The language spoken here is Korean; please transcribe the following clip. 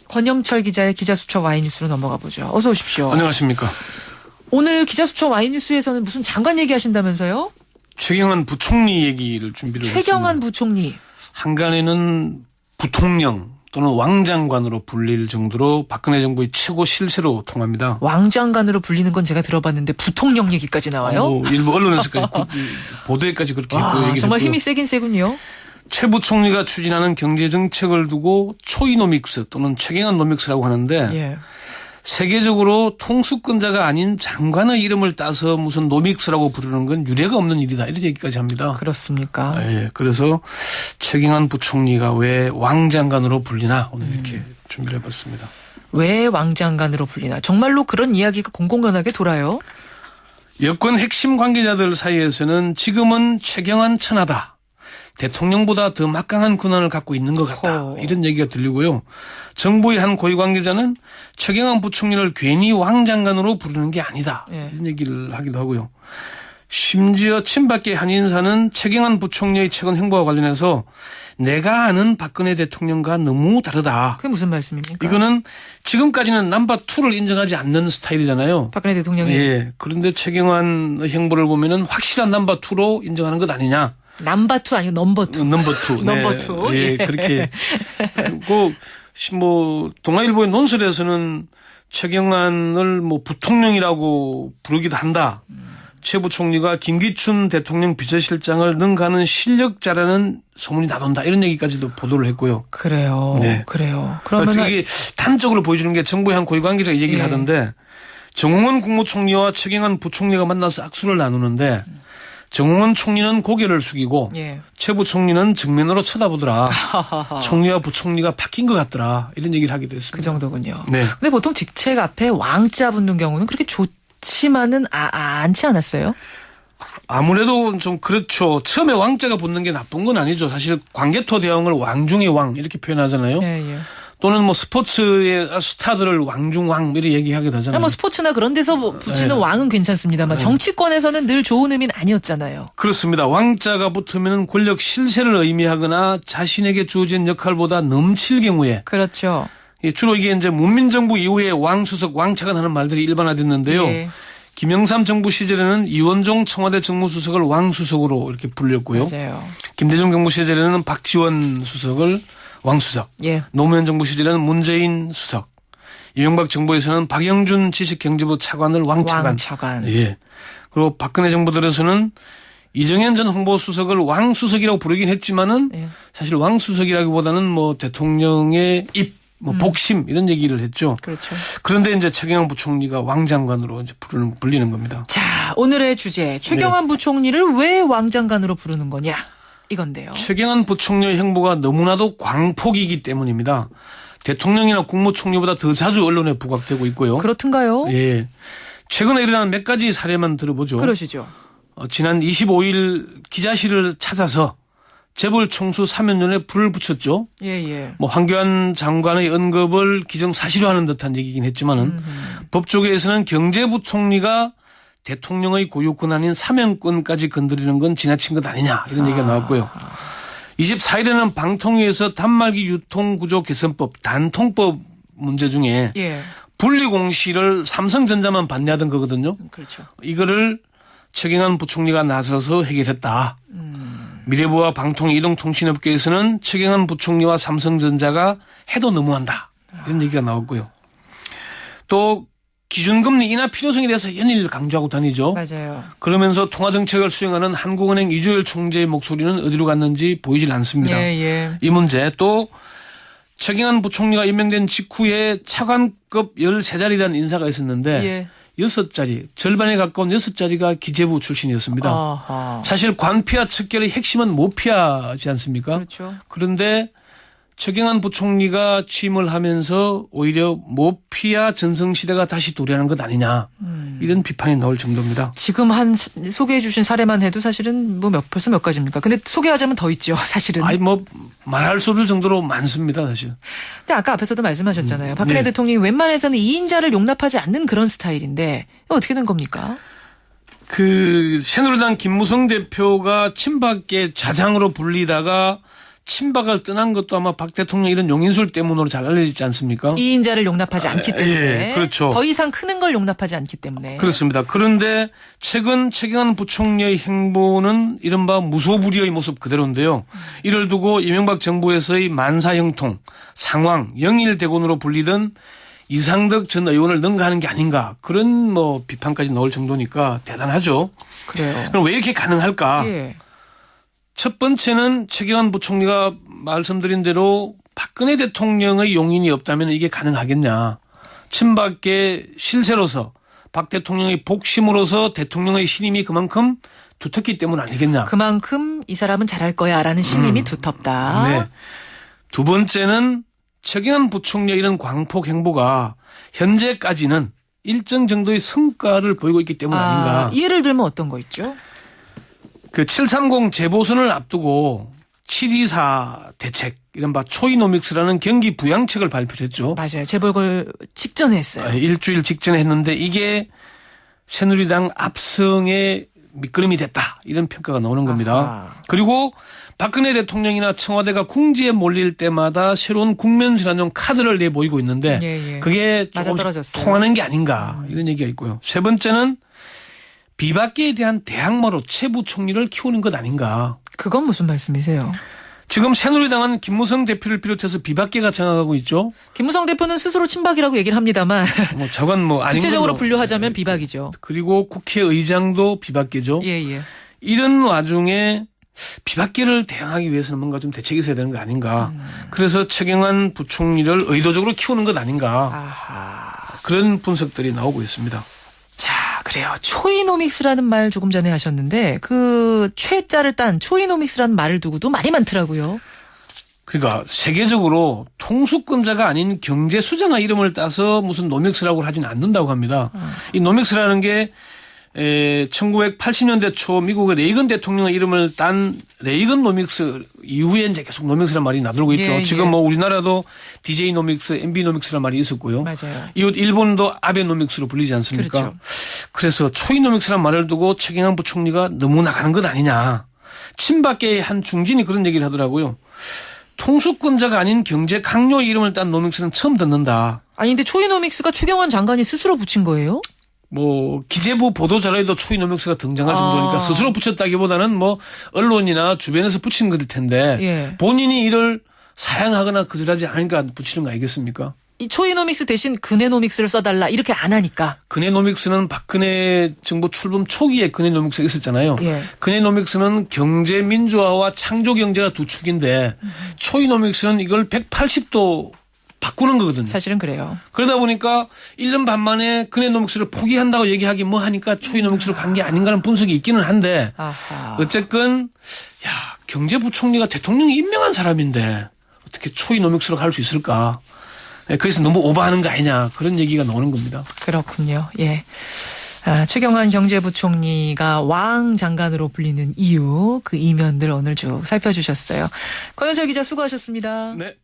권영철 기자의 기자수첩 와이뉴스로 넘어가 보죠. 어서 오십시오. 안녕하십니까. 오늘 기자수첩 와이뉴스에서는 무슨 장관 얘기하신다면서요? 최경환 부총리 얘기를 준비를 했습니다. 최경환 부총리. 한간에는 부통령 또는 왕장관으로 불릴 정도로 박근혜 정부의 최고 실세로 통합니다. 왕장관으로 불리는 건 제가 들어봤는데 부통령 얘기까지 나와요? 일부 언론에서까지 보도에까지 그렇게 얘기를 정말 했고요. 힘이 세긴 세군요. 최 부총리가 추진하는 경제정책을 두고 초이노믹스 또는 최경환 노믹스라고 하는데 예. 세계적으로 통수권자가 아닌 장관의 이름을 따서 무슨 노믹스라고 부르는 건 유례가 없는 일이다. 이런 얘기까지 합니다. 그렇습니까? 예, 그래서 최경환 부총리가 왜 왕장관으로 불리나 오늘 이렇게 준비를 해봤습니다. 왜 왕장관으로 불리나? 정말로 그런 이야기가 공공연하게 돌아요? 여권 핵심 관계자들 사이에서는 지금은 최경환 천하다. 대통령보다 더 막강한 권한을 갖고 있는 것 같다. 이런 얘기가 들리고요. 정부의 한 고위 관계자는 최경환 부총리를 괜히 왕장관으로 부르는 게 아니다. 예. 이런 얘기를 하기도 하고요. 심지어 친박계 한 인사는 최경환 부총리의 최근 행보와 관련해서 내가 아는 박근혜 대통령과 너무 다르다. 그게 무슨 말씀입니까? 이거는 지금까지는 넘버2를 인정하지 않는 스타일이잖아요. 박근혜 대통령이. 예. 그런데 최경환의 행보를 보면은 확실한 넘버2로 인정하는 것 아니냐. 넘버2 아니고 넘버2. 넘버2. 넘버2. 예, 그렇게. 그리고 동아일보의 논설에서는 최경환을 부통령이라고 부르기도 한다. 최 부총리가 김기춘 대통령 비서실장을 능가하는 실력자라는 소문이 나돈다. 이런 얘기까지도 보도를 했고요. 그래요. 네. 그래요. 그러면 이게 단적으로 보여주는 게 정부의 한 고위 관계자가 얘기를 하던데 정홍원 국무총리와 최경환 부총리가 만나서 악수를 나누는데 정홍원 총리는 고개를 숙이고 최 부총리는 정면으로 쳐다보더라. 총리와 부총리가 바뀐 것 같더라. 이런 얘기를 하기도 했습니다. 그 정도군요. 네. 근데 보통 직책 앞에 왕자 붙는 경우는 그렇게 좋지만은 않지 않았어요? 아무래도 좀 그렇죠. 처음에 왕자가 붙는 게 나쁜 건 아니죠. 사실 광개토 대왕을 왕 중의 왕 이렇게 표현하잖아요. 예. 또는 스포츠의 스타들을 왕중왕 이렇게 얘기하기도 하잖아요. 스포츠나 그런 데서 붙이는 왕은 괜찮습니다만 정치권에서는 늘 좋은 의미는 아니었잖아요. 그렇습니다. 왕자가 붙으면 권력 실세를 의미하거나 자신에게 주어진 역할보다 넘칠 경우에. 그렇죠. 주로 이게 이제 문민정부 이후에 왕수석, 왕차관 하는 말들이 일반화됐는데요. 예. 김영삼 정부 시절에는 이원종 청와대 정무수석을 왕수석으로 이렇게 불렸고요. 맞아요. 김대중 정부 시절에는 박지원 수석을 왕수석. 예. 노무현 정부 시절에는 문재인 수석. 이명박 정부에서는 박영준 지식경제부 차관을 왕차관. 예. 그리고 박근혜 정부 들어서는 이정현 전 홍보수석을 왕수석이라고 부르긴 했지만은 사실 왕수석이라기보다는 대통령의 복심 이런 얘기를 했죠. 그렇죠. 그런데 이제 최경환 부총리가 왕장관으로 이제 불리는 겁니다. 자, 오늘의 주제. 최경환 부총리를 왜 왕장관으로 부르는 거냐? 이건데요. 최경환 부총리의 행보가 너무나도 광폭이기 때문입니다. 대통령이나 국무총리보다 더 자주 언론에 부각되고 있고요. 그렇든가요? 예. 최근에 일어난 몇 가지 사례만 들어보죠. 그러시죠. 지난 25일 기자실을 찾아서 재벌 총수 사면론에 불을 붙였죠. 예. 황교안 장관의 언급을 기정사실화하는 듯한 얘기긴 했지만은 법조계에서는 경제부총리가 대통령의 고유 권한인 사면권까지 건드리는 건 지나친 것 아니냐 이런 얘기가 나왔고요. 24일에는 방통위에서 단말기 유통구조 개선법 단통법 문제 중에 분리공시를 삼성전자만 반대하던 거거든요. 그렇죠. 이거를 최경환 부총리가 나서서 해결했다. 미래부와 방통 이동통신업계에서는 최경환 부총리와 삼성전자가 해도 너무한다. 이런 얘기가 나왔고요. 또 기준금리 인하 필요성에 대해서 연일 강조하고 다니죠. 맞아요. 그러면서 통화정책을 수행하는 한국은행 이주열 총재의 목소리는 어디로 갔는지 보이질 않습니다. 이 문제 또 최경환 부총리가 임명된 직후에 차관급 13자리라는 인사가 있었는데 6자리, 절반에 가까운 6자리가 기재부 출신이었습니다. 아하. 사실 관피와 척결의 핵심은 모피아지 않습니까? 그렇죠. 그런데 최경환 부총리가 취임을 하면서 오히려 모피아 전성시대가 다시 도래하는 것 아니냐. 이런 비판이 나올 정도입니다. 지금 소개해 주신 사례만 해도 사실은 벌써 몇 가지입니까? 근데 소개하자면 더 있죠, 사실은. 말할 수 없을 정도로 많습니다, 사실. 근데 아까 앞에서도 말씀하셨잖아요. 박근혜 대통령이 웬만해서는 2인자를 용납하지 않는 그런 스타일인데 이거 어떻게 된 겁니까? 새누리당 김무성 대표가 친박계 좌장으로 불리다가 친박을 떠난 것도 아마 박 대통령 이런 용인술 때문으로 잘 알려지지 않습니까? 이인자를 용납하지 않기 때문에. 예, 그렇죠. 더 이상 크는 걸 용납하지 않기 때문에. 그렇습니다. 그런데 최근 최경환 부총리의 행보는 이른바 무소불위의 모습 그대로인데요. 이를 두고 이명박 정부에서의 만사형통, 상황, 영일대군으로 불리던 이상덕 전 의원을 능가하는 게 아닌가 그런 뭐 비판까지 나올 정도니까 대단하죠. 그래요. 그럼 왜 이렇게 가능할까? 예. 첫 번째는 최경환 부총리가 말씀드린 대로 박근혜 대통령의 용인이 없다면 이게 가능하겠냐. 친박계 실세로서 박 대통령의 복심으로서 대통령의 신임이 그만큼 두텁기 때문 아니겠냐. 그만큼 이 사람은 잘할 거야라는 신임이 두텁다. 네. 두 번째는 최경환 부총리의 이런 광폭 행보가 현재까지는 일정 정도의 성과를 보이고 있기 때문 아닌가. 예를 들면 어떤 거 있죠? 그 730 재보선을 앞두고 724 대책, 이른바 초이노믹스라는 경기 부양책을 발표했죠. 맞아요. 재보궐 직전에 했어요. 일주일 직전에 했는데 이게 새누리당 압승의 밑거름이 됐다. 이런 평가가 나오는 겁니다. 아하. 그리고 박근혜 대통령이나 청와대가 궁지에 몰릴 때마다 새로운 국면질환용 카드를 내보이고 있는데 예. 그게 조금씩 맞아떨어졌어요. 통하는 게 아닌가 이런 얘기가 있고요. 세 번째는 비박계에 대한 대항마로 최 부총리를 키우는 것 아닌가. 그건 무슨 말씀이세요? 지금 새누리당은 김무성 대표를 비롯해서 비박계가 장악하고 있죠. 김무성 대표는 스스로 친박이라고 얘기를 합니다만 뭐 저건 뭐 아닌 구체적으로 걸로. 분류하자면 비박이죠. 그리고 국회의장도 비박계죠. 예. 이런 와중에 비박계를 대항하기 위해서는 뭔가 좀 대책이 있어야 되는 거 아닌가. 그래서 최경환 부총리를 의도적으로 키우는 것 아닌가. 아하. 그런 분석들이 나오고 있습니다. 자, 그래요. 초이노믹스라는 말 조금 전에 하셨는데 그 최자를 딴 초이노믹스라는 말을 두고도 말이 많더라고요. 그러니까 세계적으로 통수권자가 아닌 경제수장의 이름을 따서 무슨 노믹스라고 하진 않는다고 합니다. 이 노믹스라는 게 1980년대 초 미국의 레이건 대통령의 이름을 딴 레이건 노믹스 이후에 이제 계속 노믹스라는 말이 나돌고 있죠. 예. 지금 뭐 우리나라도 DJ 노믹스, MB 노믹스라는 말이 있었고요. 맞아요. 이웃 일본도 아베 노믹스로 불리지 않습니까? 그렇죠. 그래서 초이 노믹스라는 말을 두고 최경환 부총리가 너무 나가는 것 아니냐. 친박계의 한 중진이 그런 얘기를 하더라고요. 통수권자가 아닌 경제 강요의 이름을 딴 노믹스는 처음 듣는다. 아니 근데 초이노믹스가 최경환 장관이 스스로 붙인 거예요? 뭐 기재부 보도자료에도 초이노믹스가 등장할 정도니까 스스로 붙였다기보다는 뭐 언론이나 주변에서 붙인 것일 텐데 예. 본인이 이를 사양하거나 거절하지 않으니까 붙이는 거 아니겠습니까? 이 초이노믹스 대신 근해노믹스를 써달라 이렇게 안 하니까. 근해노믹스는 박근혜 정부 출범 초기에 근해노믹스가 있었잖아요. 예. 근해노믹스는 경제 민주화와 창조 경제가 두 축인데 초이노믹스는 이걸 180도 바꾸는 거거든요. 사실은 그래요. 그러다 보니까 1년 반 만에 근해노믹스를 포기한다고 얘기하기 뭐 하니까 초이노믹스로 간 게 아닌가라는 분석이 있기는 한데 아하. 어쨌건 경제부총리가 대통령이 임명한 사람인데 어떻게 초이노믹스로 갈 수 있을까. 그래서 너무 오버하는 거 아니냐 그런 얘기가 나오는 겁니다. 그렇군요. 예. 최경환 경제부총리가 왕 장관으로 불리는 이유 그 이면들 오늘 쭉 살펴주셨어요. 권현철 기자 수고하셨습니다. 네.